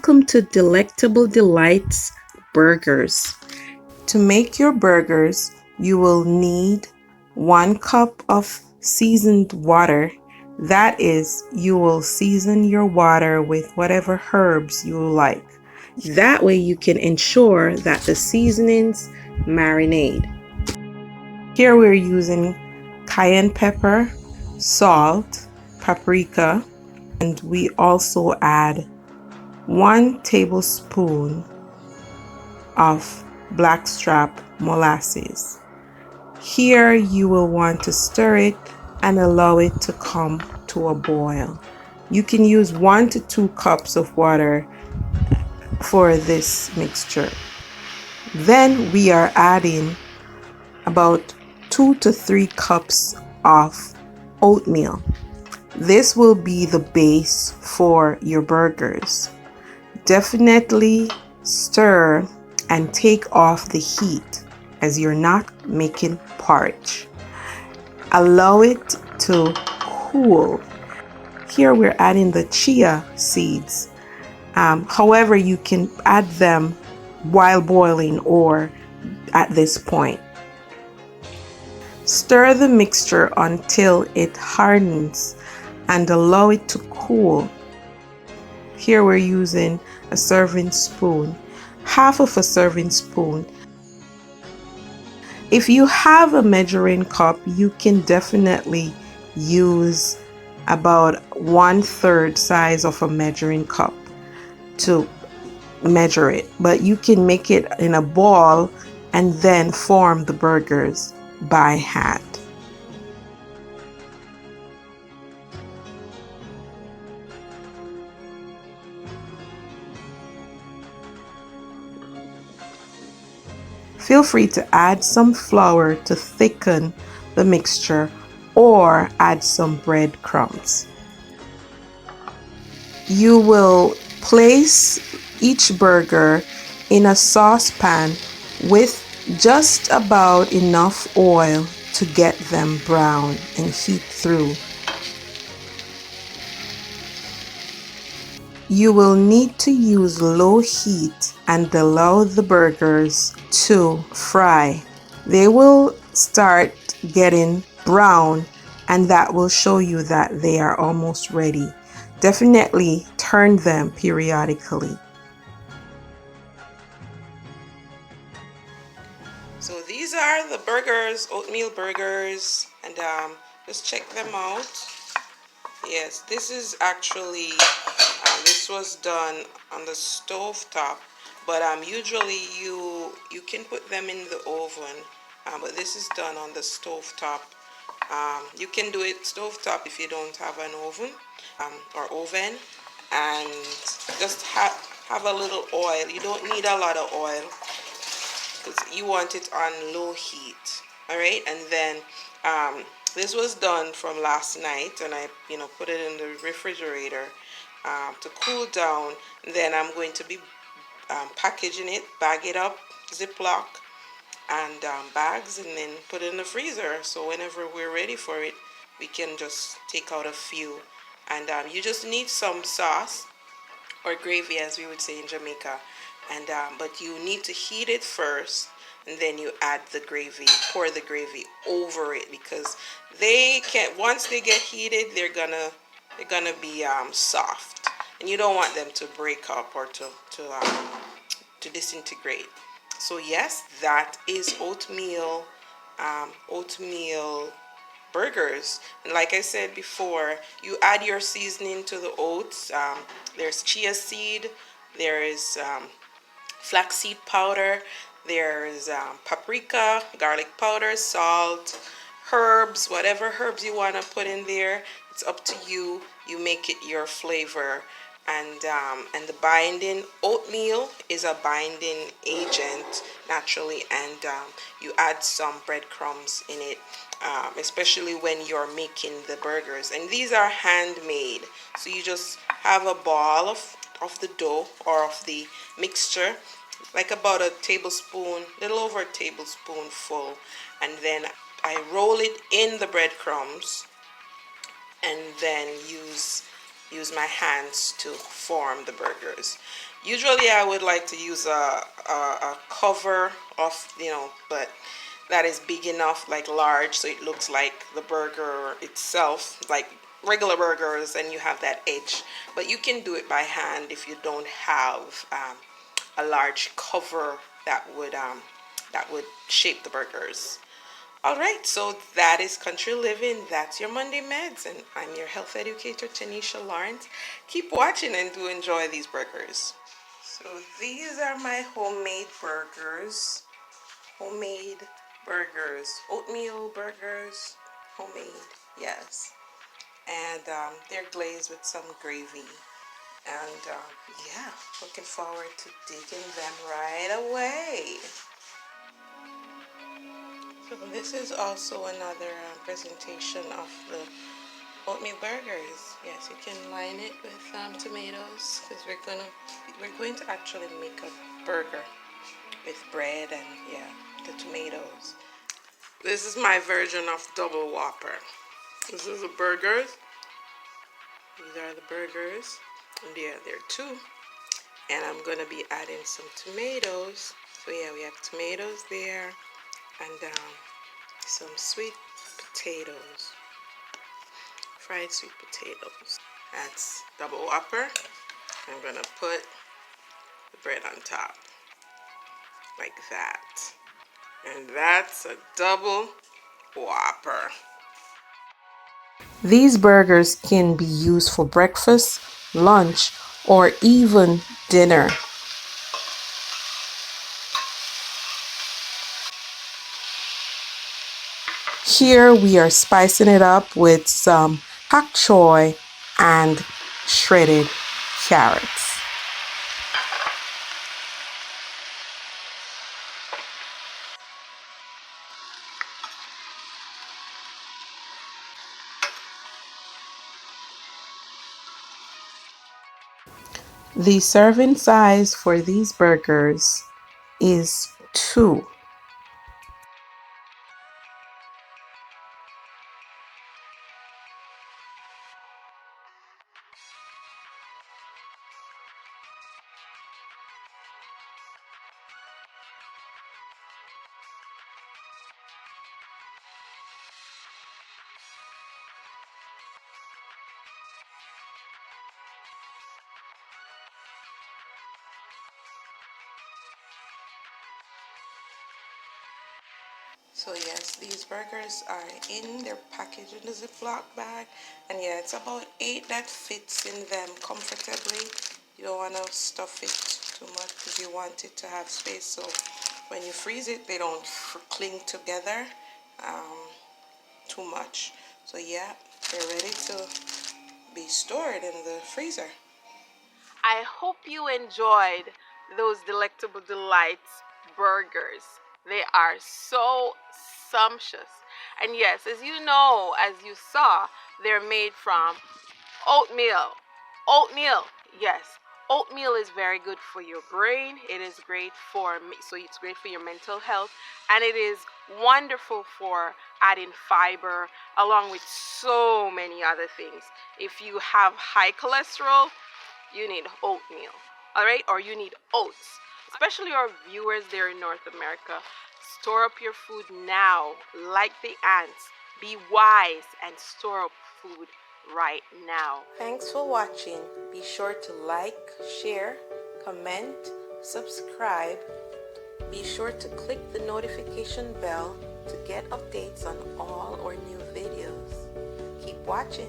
Welcome to Delectable Delights Burgers. To make your burgers, you will need 1 cup of seasoned water. That is, you will season your water with whatever herbs you like. That way you can ensure that the seasonings marinate. Here we're using cayenne pepper, salt, paprika, and we also add 1 tablespoon of Blackstrap molasses. Here you will want to stir it and allow it to come to a boil. You can use 1 to 2 cups of water for this mixture. Then we are adding about 2 to 3 cups of oatmeal. This will be the base for your burgers. Definitely stir and take off the heat as you're not making porridge. Allow it to cool. Here we're adding the chia seeds. However, you can add them while boiling or at this point. Stir the mixture until it hardens and allow it to cool. Here we're using a serving spoon, half of a serving spoon. If you have a measuring cup, you can definitely use about 1/3 size of a measuring cup to measure it, but you can make it in a ball and then form the burgers by hand. Feel free to add some flour to thicken the mixture or add some breadcrumbs. You will place each burger in a saucepan with just about enough oil to get them brown and heat through. You will need to use low heat and allow the burgers to fry. They will start getting brown, and that will show you that they are almost ready. Definitely turn them periodically. So these are the burgers, oatmeal burgers, and just check them out. Yes, this is actually, this was done on the stove top, but usually you can put them in the oven, but this is done on the stove top. You can do it stove top if you don't have an oven or oven, and just have a little oil. You don't need a lot of oil because you want it on low heat. All right, and then this was done from last night, and I put it in the refrigerator to cool down. Then I'm going to be packaging it, bag it up, Ziploc and bags, and then put it in the freezer, so whenever we're ready for it, we can just take out a few. And you just need some sauce or gravy, as we would say in Jamaica, and but you need to heat it first, and then you add the gravy, pour the gravy over it, because they can, once they get heated, they're gonna be soft, and you don't want them to break up or to disintegrate. So yes, that is oatmeal burgers. And like I said before, you add your seasoning to the oats. There's chia seed, there is flaxseed powder, there's paprika, garlic powder, salt, herbs, whatever herbs you want to put in there. It's up to you. You make it your flavor. And the binding, oatmeal is a binding agent naturally, and you add some breadcrumbs in it, especially when you're making the burgers. And these are handmade, so you just have a ball of the dough or of the mixture, like about a tablespoon, little over a tablespoon full, and then I roll it in the breadcrumbs and then use use my hands to form the burgers. Usually I would like to use a cover of, but that is big enough, like large, so it looks like the burger itself, like regular burgers, and you have that edge. But you can do it by hand if you don't have a large cover that would shape the burgers. All right, so that is Country Living. That's your Monday Meds, and I'm your health educator, Tanisha Lawrence. Keep watching and do enjoy these burgers. So these are my homemade burgers. Homemade burgers. Oatmeal burgers. Homemade, yes. And they're glazed with some gravy. And yeah, looking forward to digging them right away. So this is also another presentation of the oatmeal burgers. Yes, you can line it with tomatoes, because we're going to actually make a burger with bread and yeah, the tomatoes. This is my version of double whopper. This is the burgers. These are the burgers. And yeah, there are two. And I'm gonna be adding some tomatoes. So yeah, we have tomatoes there, and some sweet potatoes, fried sweet potatoes. That's double whopper. I'm gonna put the bread on top like that, and that's a double whopper. These burgers can be used for breakfast, lunch, or even dinner. Here we are spicing it up with some pak choy and shredded carrots. The serving size for these burgers is 2. So yes, these burgers are in their package in the Ziploc bag, and yeah, it's about 8 that fits in them comfortably. You don't want to stuff it too much because you want it to have space, so when you freeze it, they don't cling together too much. So yeah, they're ready to be stored in the freezer. I hope you enjoyed those Delectable Delights burgers. They are so sumptuous. And yes, as you know, as you saw, they're made from oatmeal. Oatmeal, yes. Oatmeal is very good for your brain. It is great for, so it's great for your mental health. And it is wonderful for adding fiber along with so many other things. If you have high cholesterol, you need oatmeal, all right? Or you need oats, especially our viewers there in North America. Store up your food now, like the ants. Be wise and store up food right now. Thanks for watching. Be sure to like, share, comment, subscribe. Be sure to click the notification bell to get updates on all our new videos. Keep watching.